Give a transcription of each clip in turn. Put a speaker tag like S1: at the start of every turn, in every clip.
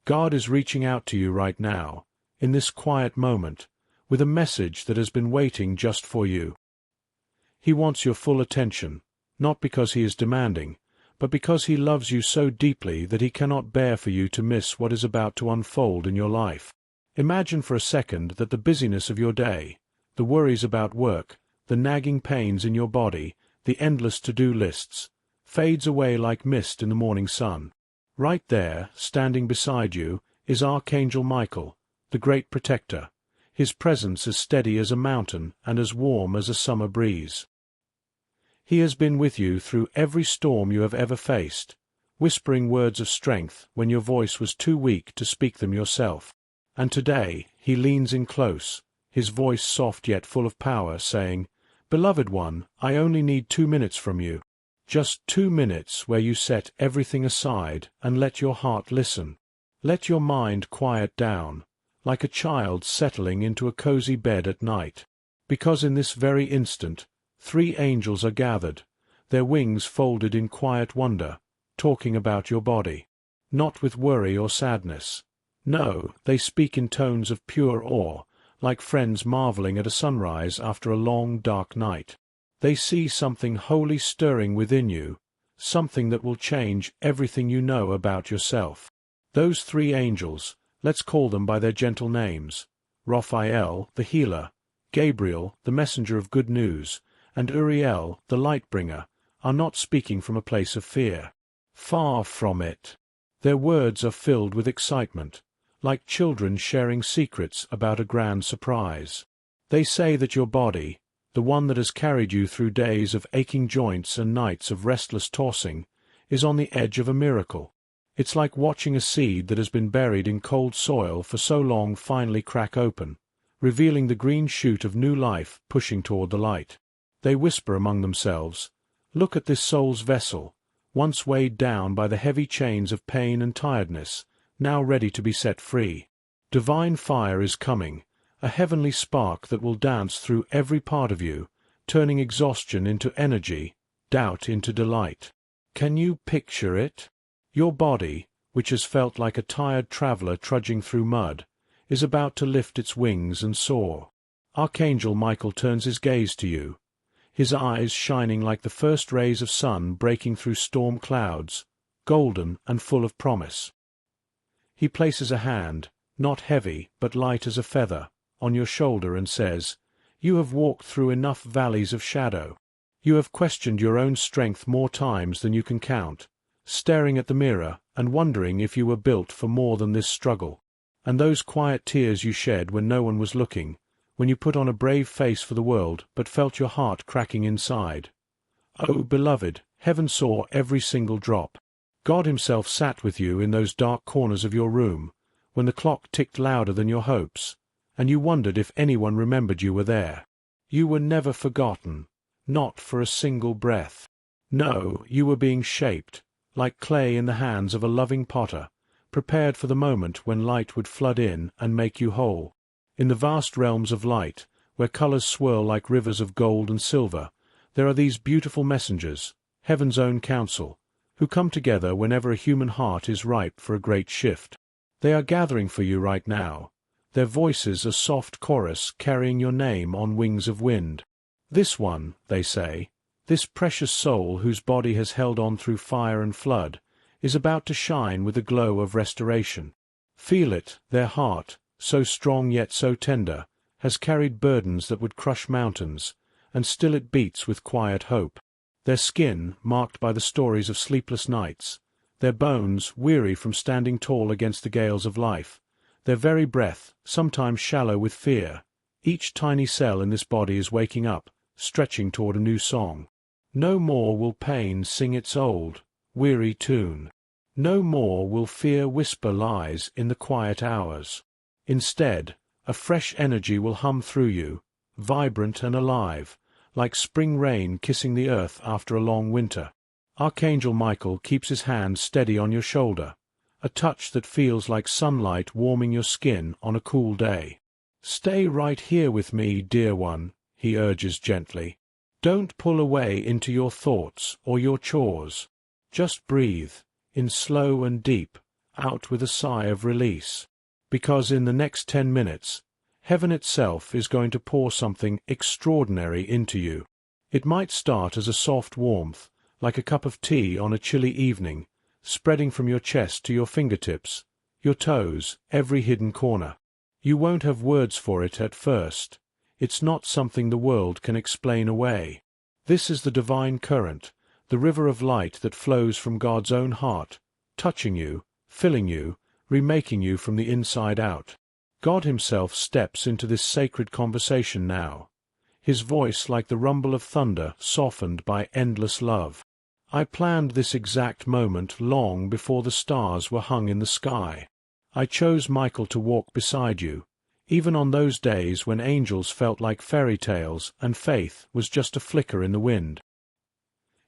S1: God is reaching out to you right now, in this quiet moment, with a message that has been waiting just for you. He wants your full attention, not because he is demanding, but because he loves you so deeply that he cannot bear for you to miss what is about to unfold in your life. Imagine for a second that the busyness of your day, the worries about work, the nagging pains in your body, the endless to-do lists, fades away like mist in the morning sun. Right there, standing beside you, is Archangel Michael, the great protector, his presence as steady as a mountain and as warm as a summer breeze. He has been with you through every storm you have ever faced, whispering words of strength when your voice was too weak to speak them yourself. And today he leans in close, his voice soft yet full of power, saying, "Beloved one, I only need 2 minutes from you. Just 2 minutes where you set everything aside and let your heart listen. Let your mind quiet down, like a child settling into a cozy bed at night. Because in this very instant, 3 angels are gathered, their wings folded in quiet wonder, talking about your body. Not with worry or sadness. No, they speak in tones of pure awe, like friends marveling at a sunrise after a long, dark night. They see something wholly stirring within you, something that will change everything you know about yourself. Those 3 angels, let's call them by their gentle names, Raphael, the healer, Gabriel, the messenger of good news, and Uriel, the light-bringer, are not speaking from a place of fear. Far from it. Their words are filled with excitement, like children sharing secrets about a grand surprise. They say that your body, the one that has carried you through days of aching joints and nights of restless tossing, is on the edge of a miracle. It's like watching a seed that has been buried in cold soil for so long finally crack open, revealing the green shoot of new life pushing toward the light. They whisper among themselves, "Look at this soul's vessel, once weighed down by the heavy chains of pain and tiredness, now ready to be set free. Divine fire is coming, a heavenly spark that will dance through every part of you, turning exhaustion into energy, doubt into delight." Can you picture it? Your body, which has felt like a tired traveler trudging through mud, is about to lift its wings and soar. Archangel Michael turns his gaze to you, his eyes shining like the first rays of sun breaking through storm clouds, golden and full of promise. He places a hand, not heavy but light as a feather, on your shoulder and says, "You have walked through enough valleys of shadow. You have questioned your own strength more times than you can count, staring at the mirror and wondering if you were built for more than this struggle. And those quiet tears you shed when no one was looking, when you put on a brave face for the world but felt your heart cracking inside. Oh, beloved, heaven saw every single drop. God himself sat with you in those dark corners of your room, when the clock ticked louder than your hopes, and you wondered if anyone remembered you were there. You were never forgotten, not for a single breath. No, you were being shaped, like clay in the hands of a loving potter, prepared for the moment when light would flood in and make you whole. In the vast realms of light, where colors swirl like rivers of gold and silver, there are these beautiful messengers, heaven's own counsel, who come together whenever a human heart is ripe for a great shift. They are gathering for you right now, their voices a soft chorus carrying your name on wings of wind. This one, they say, this precious soul whose body has held on through fire and flood, is about to shine with the glow of restoration. Feel it, their heart, so strong yet so tender, has carried burdens that would crush mountains, and still it beats with quiet hope. Their skin, marked by the stories of sleepless nights, their bones, weary from standing tall against the gales of life, their very breath, sometimes shallow with fear. Each tiny cell in this body is waking up, stretching toward a new song. No more will pain sing its old, weary tune. No more will fear whisper lies in the quiet hours. Instead, a fresh energy will hum through you, vibrant and alive, like spring rain kissing the earth after a long winter. Archangel Michael keeps his hand steady on your shoulder, a touch that feels like sunlight warming your skin on a cool day. "Stay right here with me, dear one," he urges gently. "Don't pull away into your thoughts or your chores. Just breathe, in slow and deep, out with a sigh of release. Because in the next 10 minutes, heaven itself is going to pour something extraordinary into you. It might start as a soft warmth, like a cup of tea on a chilly evening, spreading from your chest to your fingertips, your toes, every hidden corner. You won't have words for it at first. It's not something the world can explain away. This is the divine current, the river of light that flows from God's own heart, touching you, filling you, remaking you from the inside out. God himself steps into this sacred conversation now, his voice like the rumble of thunder softened by endless love. I planned this exact moment long before the stars were hung in the sky. I chose Michael to walk beside you, even on those days when angels felt like fairy tales and faith was just a flicker in the wind.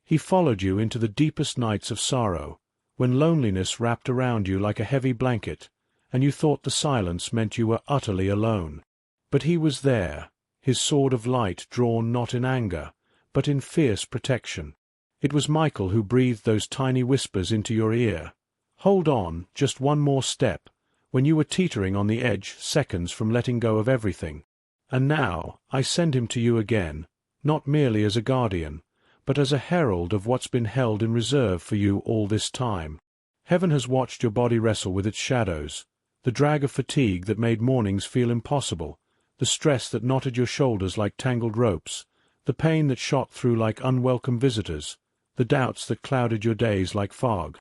S1: He followed you into the deepest nights of sorrow, when loneliness wrapped around you like a heavy blanket, and you thought the silence meant you were utterly alone. But he was there, his sword of light drawn not in anger, but in fierce protection. It was Michael who breathed those tiny whispers into your ear. Hold on, just one more step, when you were teetering on the edge seconds from letting go of everything. And now I send him to you again, not merely as a guardian, but as a herald of what's been held in reserve for you all this time. Heaven has watched your body wrestle with its shadows, the drag of fatigue that made mornings feel impossible, the stress that knotted your shoulders like tangled ropes, the pain that shot through like unwelcome visitors, the doubts that clouded your days like fog.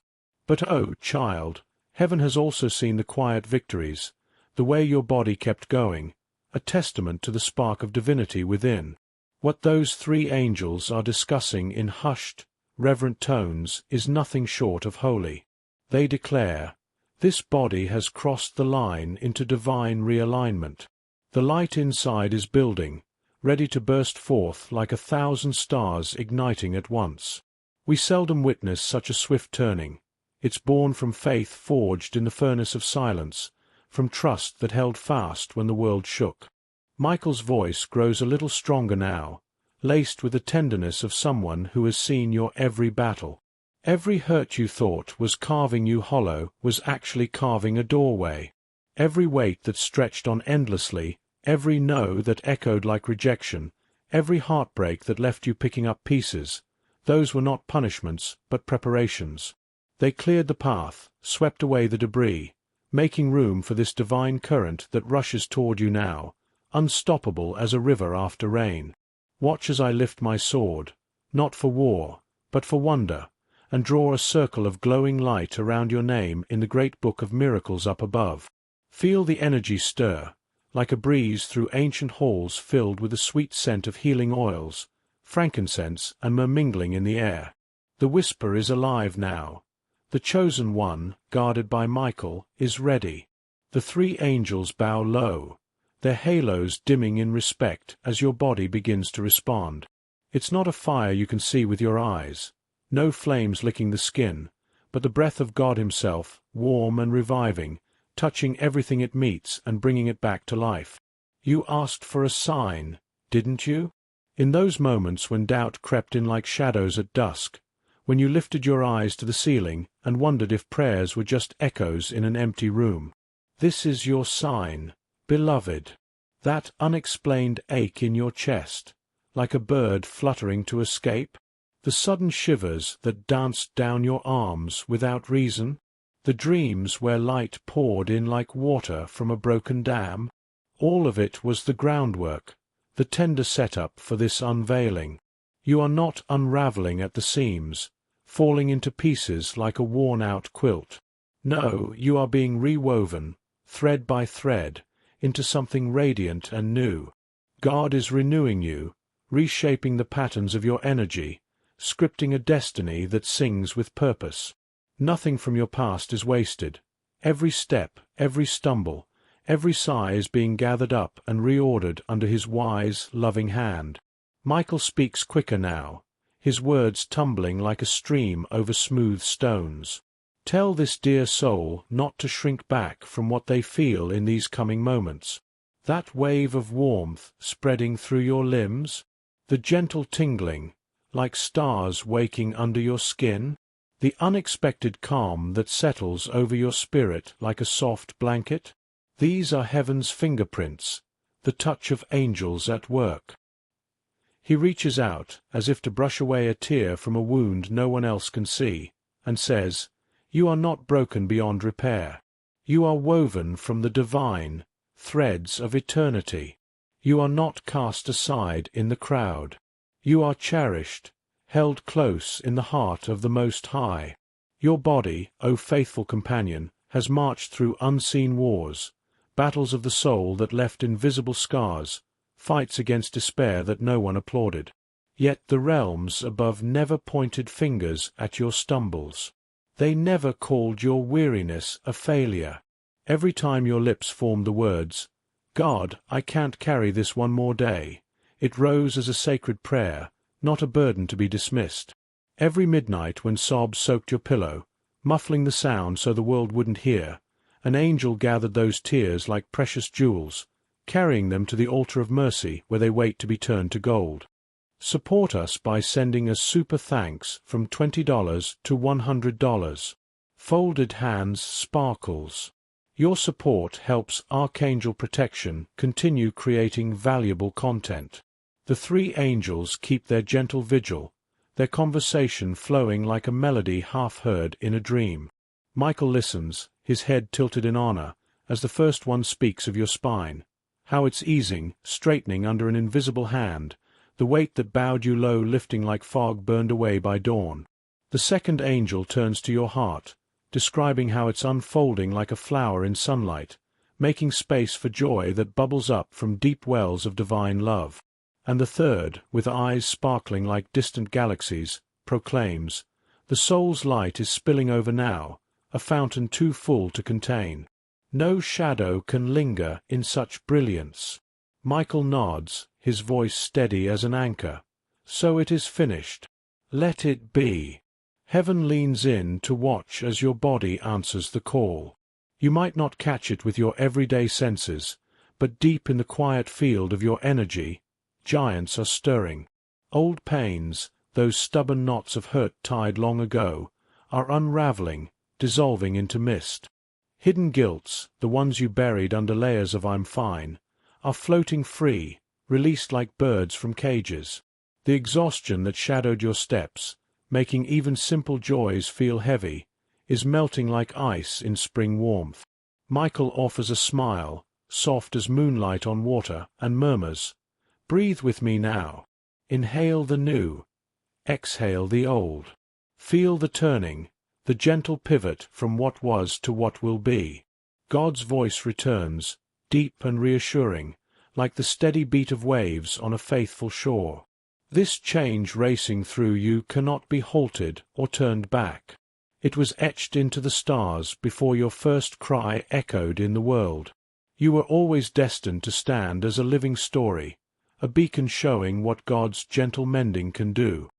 S1: But oh, child, heaven has also seen the quiet victories, the way your body kept going, a testament to the spark of divinity within. What those three angels are discussing in hushed, reverent tones is nothing short of holy. They declare, this body has crossed the line into divine realignment. The light inside is building, ready to burst forth like 1,000 stars igniting at once. We seldom witness such a swift turning. It's born from faith forged in the furnace of silence, from trust that held fast when the world shook. Michael's voice grows a little stronger now, laced with the tenderness of someone who has seen your every battle. Every hurt you thought was carving you hollow was actually carving a doorway. Every weight that stretched on endlessly, every no that echoed like rejection, every heartbreak that left you picking up pieces, those were not punishments, but preparations. They cleared the path, swept away the debris, making room for this divine current that rushes toward you now, unstoppable as a river after rain. Watch as I lift my sword, not for war, but for wonder, and draw a circle of glowing light around your name in the great book of miracles up above. Feel the energy stir, like a breeze through ancient halls filled with the sweet scent of healing oils, frankincense and myrrh mingling in the air. The whisper is alive now. The chosen one, guarded by Michael, is ready. The three angels bow low, their halos dimming in respect as your body begins to respond. It's not a fire you can see with your eyes, no flames licking the skin, but the breath of God himself, warm and reviving, touching everything it meets and bringing it back to life. You asked for a sign, didn't you? In those moments when doubt crept in like shadows at dusk, when you lifted your eyes to the ceiling and wondered if prayers were just echoes in an empty room. This is your sign, beloved. That unexplained ache in your chest, like a bird fluttering to escape, the sudden shivers that danced down your arms without reason, the dreams where light poured in like water from a broken dam, all of it was the groundwork, the tender setup for this unveiling. You are not unraveling at the seams, falling into pieces like a worn-out quilt. No, you are being rewoven, thread by thread, into something radiant and new. God is renewing you, reshaping the patterns of your energy, scripting a destiny that sings with purpose. Nothing from your past is wasted. Every step, every stumble, every sigh is being gathered up and reordered under his wise, loving hand. Michael speaks quicker now, his words tumbling like a stream over smooth stones. Tell this dear soul not to shrink back from what they feel in these coming moments. That wave of warmth spreading through your limbs, the gentle tingling, like stars waking under your skin, the unexpected calm that settles over your spirit like a soft blanket? These are heaven's fingerprints, the touch of angels at work. He reaches out, as if to brush away a tear from a wound no one else can see, and says, "You are not broken beyond repair. You are woven from the divine threads of eternity. You are not cast aside in the crowd. You are cherished, held close in the heart of the Most High. Your body, O faithful companion, has marched through unseen wars, battles of the soul that left invisible scars, fights against despair that no one applauded. Yet the realms above never pointed fingers at your stumbles. They never called your weariness a failure. Every time your lips formed the words, 'God, I can't carry this one more day,' it rose as a sacred prayer, not a burden to be dismissed. Every midnight when sobs soaked your pillow, muffling the sound so the world wouldn't hear, an angel gathered those tears like precious jewels, carrying them to the altar of mercy where they wait to be turned to gold. Support us by sending a super thanks from $20 to $100. Folded Hands Sparkles. Your support helps Archangel Protection continue creating valuable content. The three angels keep their gentle vigil, their conversation flowing like a melody half heard in a dream. Michael listens, his head tilted in honor, as the first one speaks of your spine, how it's easing, straightening under an invisible hand, the weight that bowed you low lifting like fog burned away by dawn. The second angel turns to your heart, describing how it's unfolding like a flower in sunlight, making space for joy that bubbles up from deep wells of divine love. And the third, with eyes sparkling like distant galaxies, proclaims, "The soul's light is spilling over now, a fountain too full to contain. No shadow can linger in such brilliance." Michael nods, his voice steady as an anchor. "So it is finished. Let it be." Heaven leans in to watch as your body answers the call. You might not catch it with your everyday senses, but deep in the quiet field of your energy, giants are stirring. Old pains, those stubborn knots of hurt tied long ago, are unraveling, dissolving into mist. Hidden guilts, the ones you buried under layers of "I'm fine," are floating free, released like birds from cages. The exhaustion that shadowed your steps, making even simple joys feel heavy, is melting like ice in spring warmth. Michael offers a smile, soft as moonlight on water, and murmurs, "Breathe with me now. Inhale the new. Exhale the old. Feel the turning, the gentle pivot from what was to what will be." God's voice returns, deep and reassuring, like the steady beat of waves on a faithful shore. This change racing through you cannot be halted or turned back. It was etched into the stars before your first cry echoed in the world. You were always destined to stand as a living story, a beacon showing what God's gentle mending can do.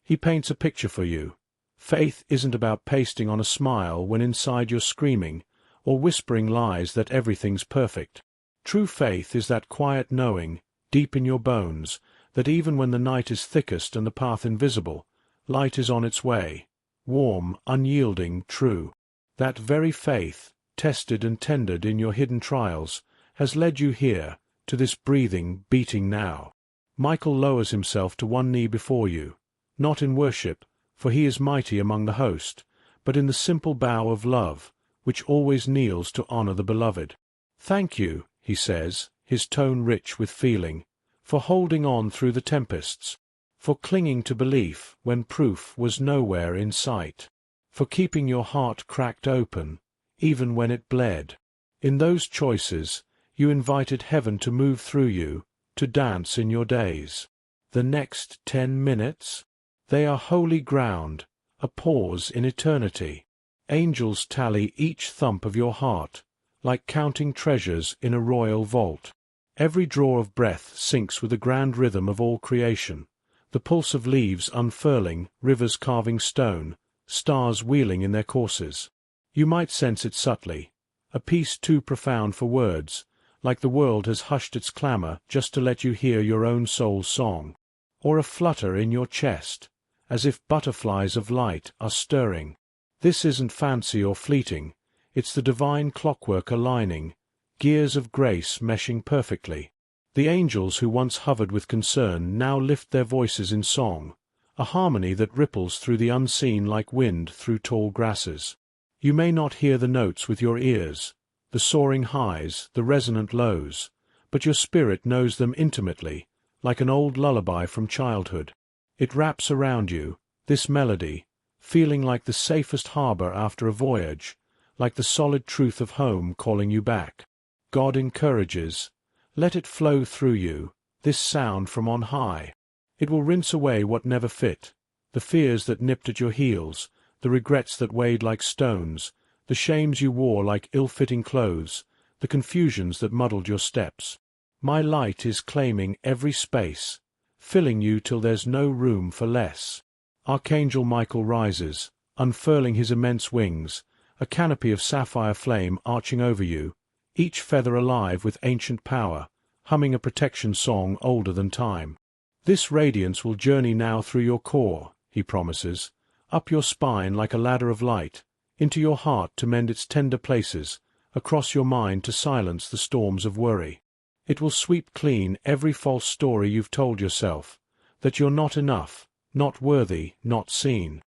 S1: He paints a picture for you. Faith isn't about pasting on a smile when inside you're screaming, or whispering lies that everything's perfect. True faith is that quiet knowing, deep in your bones, that even when the night is thickest and the path invisible, light is on its way, warm, unyielding, true. That very faith, tested and tendered in your hidden trials, has led you here, to this breathing, beating now. Michael lowers himself to one knee before you, not in worship, for he is mighty among the host, but in the simple bow of love, which always kneels to honor the beloved. "Thank you," he says, his tone rich with feeling, "for holding on through the tempests, for clinging to belief when proof was nowhere in sight, for keeping your heart cracked open, even when it bled. In those choices, you invited heaven to move through you, to dance in your days. The next 10 minutes? They are holy ground, a pause in eternity. Angels tally each thump of your heart, like counting treasures in a royal vault. Every draw of breath syncs with the grand rhythm of all creation, the pulse of leaves unfurling, rivers carving stone, stars wheeling in their courses. You might sense it subtly, a peace too profound for words, like the world has hushed its clamor just to let you hear your own soul's song. Or a flutter in your chest, as if butterflies of light are stirring. This isn't fancy or fleeting, it's the divine clockwork aligning, gears of grace meshing perfectly. The angels who once hovered with concern now lift their voices in song, a harmony that ripples through the unseen like wind through tall grasses. You may not hear the notes with your ears, the soaring highs, the resonant lows, but your spirit knows them intimately, like an old lullaby from childhood. It wraps around you, this melody, feeling like the safest harbor after a voyage, like the solid truth of home calling you back. God encourages. Let it flow through you, this sound from on high. It will rinse away what never fit, the fears that nipped at your heels, the regrets that weighed like stones, the shames you wore like ill-fitting clothes, the confusions that muddled your steps. My light is claiming every space, filling you till there's no room for less. Archangel Michael rises, unfurling his immense wings, a canopy of sapphire flame arching over you, each feather alive with ancient power, humming a protection song older than time. This radiance will journey now through your core, he promises, up your spine like a ladder of light, into your heart to mend its tender places, across your mind to silence the storms of worry. It will sweep clean every false story you've told yourself, that you're not enough, not worthy, not seen.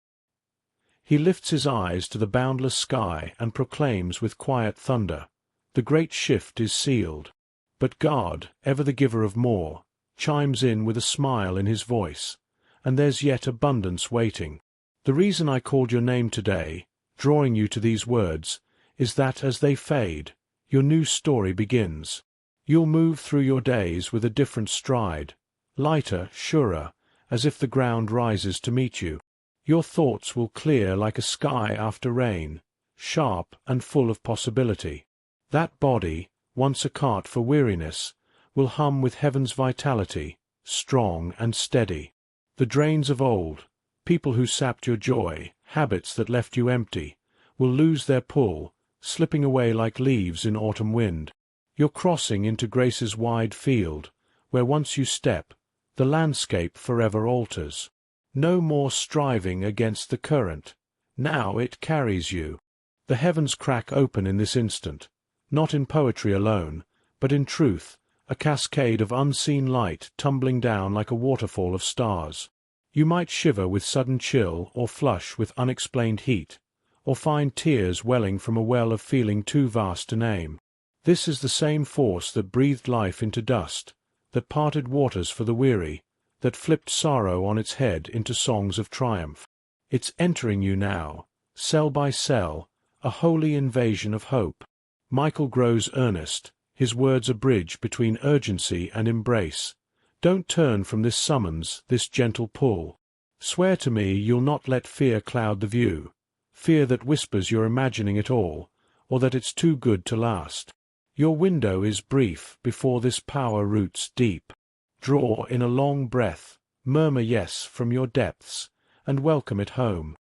S1: He lifts his eyes to the boundless sky and proclaims with quiet thunder, the great shift is sealed. But God, ever the giver of more, chimes in with a smile in his voice, and there's yet abundance waiting. The reason I called your name today, drawing you to these words, is that as they fade, your new story begins. You'll move through your days with a different stride, lighter, surer, as if the ground rises to meet you. Your thoughts will clear like a sky after rain, sharp and full of possibility. That body, once a cart for weariness, will hum with heaven's vitality, strong and steady. The drains of old, people who sapped your joy, habits that left you empty, will lose their pull, slipping away like leaves in autumn wind. You're crossing into grace's wide field, where once you step, the landscape forever alters. No more striving against the current. Now it carries you. The heavens crack open in this instant, not in poetry alone, but in truth, a cascade of unseen light tumbling down like a waterfall of stars. You might shiver with sudden chill or flush with unexplained heat, or find tears welling from a well of feeling too vast to name. This is the same force that breathed life into dust, that parted waters for the weary, that flipped sorrow on its head into songs of triumph. It's entering you now, cell by cell, a holy invasion of hope. Michael grows earnest, his words a bridge between urgency and embrace. Don't turn from this summons, this gentle pull. Swear to me you'll not let fear cloud the view, fear that whispers you're imagining it all, or that it's too good to last. Your window is brief before this power roots deep. Draw in a long breath, murmur yes from your depths, and welcome it home.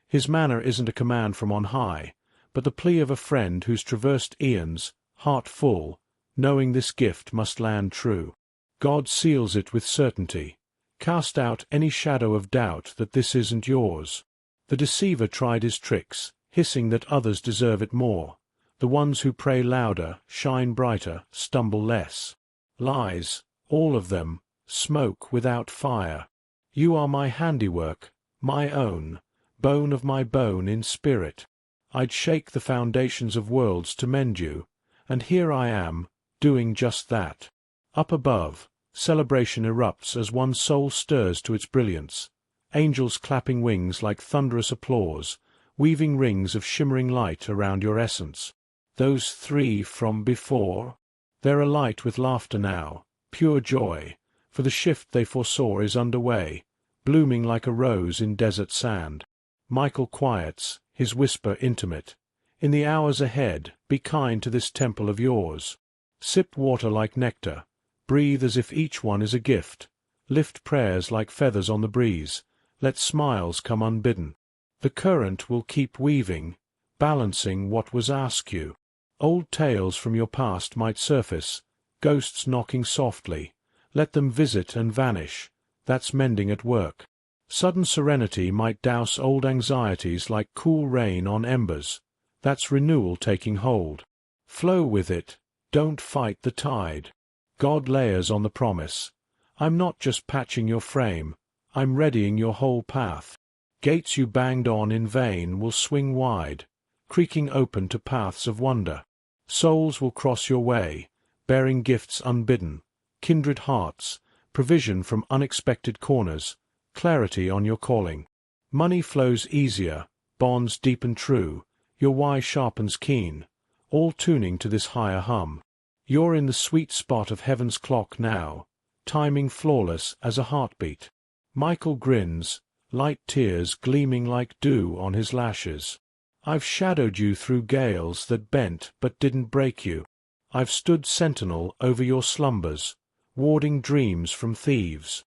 S1: His manner isn't a command from on high, but the plea of a friend who's traversed eons, heart full, knowing this gift must land true. God seals it with certainty. Cast out any shadow of doubt that this isn't yours. The deceiver tried his tricks, hissing that others deserve it more. The ones who pray louder, shine brighter, stumble less. Lies, all of them, smoke without fire. You are my handiwork, my own, bone of my bone in spirit. I'd shake the foundations of worlds to mend you, and here I am, doing just that. Up above, celebration erupts as one soul stirs to its brilliance, angels clapping wings like thunderous applause, weaving rings of shimmering light around your essence. Those three from before? They're alight with laughter now, pure joy, for the shift they foresaw is underway, blooming like a rose in desert sand. Michael quiets, his whisper intimate. In the hours ahead, be kind to this temple of yours. Sip water like nectar, breathe as if each one is a gift, lift prayers like feathers on the breeze, let smiles come unbidden. The current will keep weaving, balancing what was asked you. Old tales from your past might surface, ghosts knocking softly. Let them visit and vanish. That's mending at work. Sudden serenity might douse old anxieties like cool rain on embers. That's renewal taking hold. Flow with it, don't fight the tide. God layers on the promise. I'm not just patching your frame, I'm readying your whole path. Gates you banged on in vain will swing wide, creaking open to paths of wonder. Souls will cross your way, bearing gifts unbidden, kindred hearts, provision from unexpected corners, clarity on your calling. Money flows easier, bonds deep and true, your why sharpens keen, all tuning to this higher hum. You're in the sweet spot of heaven's clock now, timing flawless as a heartbeat. Michael grins, light tears gleaming like dew on his lashes. I've shadowed you through gales that bent but didn't break you. I've stood sentinel over your slumbers, warding dreams from thieves.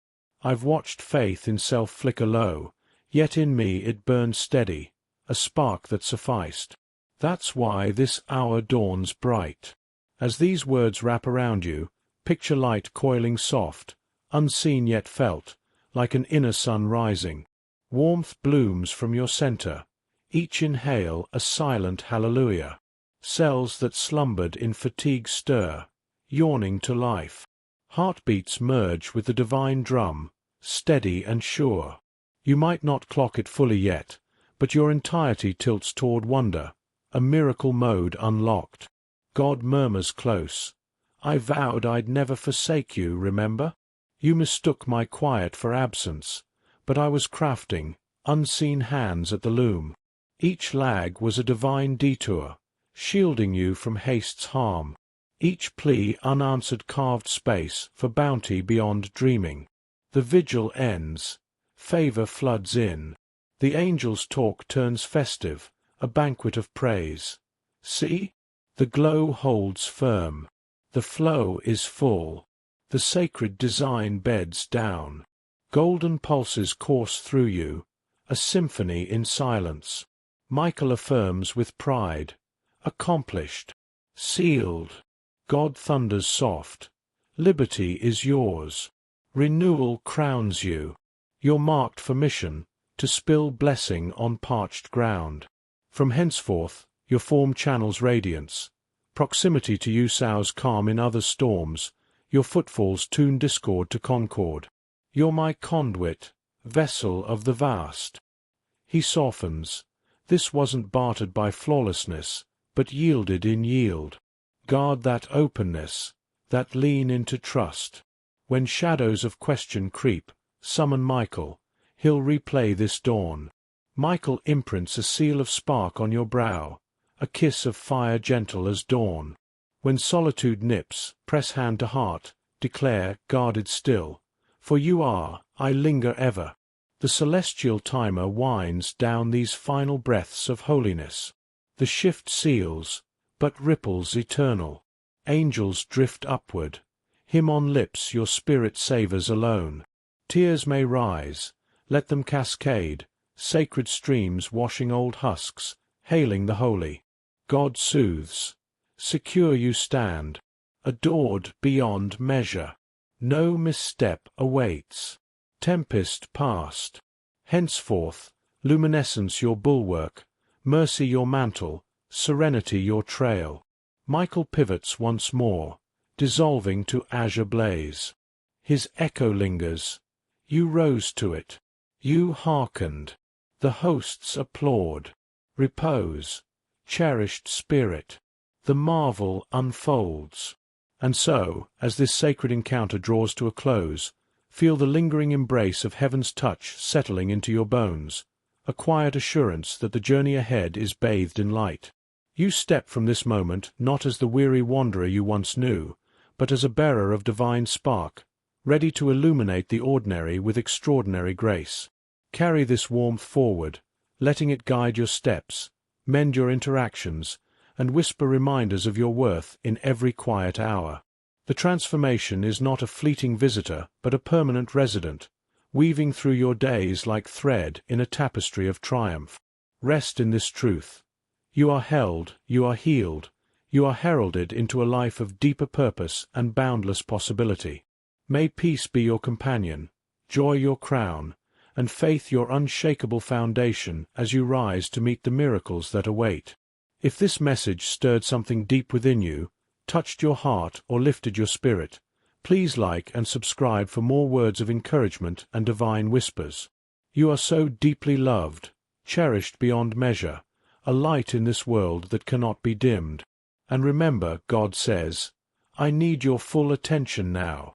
S1: I've watched faith in self flicker low, yet in me it burned steady, a spark that sufficed. That's why this hour dawns bright. As these words wrap around you, picture light coiling soft, unseen yet felt, like an inner sun rising. Warmth blooms from your center, each inhale a silent hallelujah. Cells that slumbered in fatigue stir, yawning to life. Heartbeats merge with the divine drum, steady and sure. You might not clock it fully yet, but your entirety tilts toward wonder, a miracle mode unlocked. God murmurs close. I vowed I'd never forsake you, remember? You mistook my quiet for absence, but I was crafting, unseen hands at the loom. Each lag was a divine detour, shielding you from haste's harm. Each plea unanswered carved space for bounty beyond dreaming. The vigil ends. Favor floods in. The angels' talk turns festive, a banquet of praise. See? The glow holds firm. The flow is full. The sacred design beds down. Golden pulses course through you, a symphony in silence. Michael affirms with pride. Accomplished. Sealed. God thunders soft. Liberty is yours. Renewal crowns you. You're marked for mission, to spill blessing on parched ground. From henceforth, your form channels radiance. Proximity to you sows calm in other storms. Your footfalls tune discord to concord. You're my conduit, vessel of the vast. He softens. This wasn't bartered by flawlessness, but yielded in yield. Guard that openness, that lean into trust. When shadows of question creep, summon Michael. He'll replay this dawn. Michael imprints a seal of spark on your brow, a kiss of fire gentle as dawn. When solitude nips, press hand to heart, declare, guarded still. For you are, I linger ever. The celestial timer winds down these final breaths of holiness. The shift seals, but ripples eternal. Angels drift upward. Hymn on lips your spirit savors alone. Tears may rise, let them cascade, sacred streams washing old husks, hailing the holy. God soothes. Secure you stand, adored beyond measure. No misstep awaits. Tempest past. Henceforth, luminescence your bulwark, mercy your mantle, serenity your trail. Michael pivots once more, dissolving to azure blaze. His echo lingers. You rose to it. You hearkened. The hosts applaud. Repose. Cherished spirit. The marvel unfolds. And so, as this sacred encounter draws to a close, feel the lingering embrace of heaven's touch settling into your bones, a quiet assurance that the journey ahead is bathed in light. You step from this moment not as the weary wanderer you once knew, but as a bearer of divine spark, ready to illuminate the ordinary with extraordinary grace. Carry this warmth forward, letting it guide your steps, mend your interactions, and whisper reminders of your worth in every quiet hour. The transformation is not a fleeting visitor, but a permanent resident, weaving through your days like thread in a tapestry of triumph. Rest in this truth. You are held, you are healed, you are heralded into a life of deeper purpose and boundless possibility. May peace be your companion, joy your crown, and faith your unshakable foundation as you rise to meet the miracles that await. If this message stirred something deep within you, touched your heart, or lifted your spirit, please like and subscribe for more words of encouragement and divine whispers. You are so deeply loved, cherished beyond measure, a light in this world that cannot be dimmed. And remember, God says, "I need your full attention now."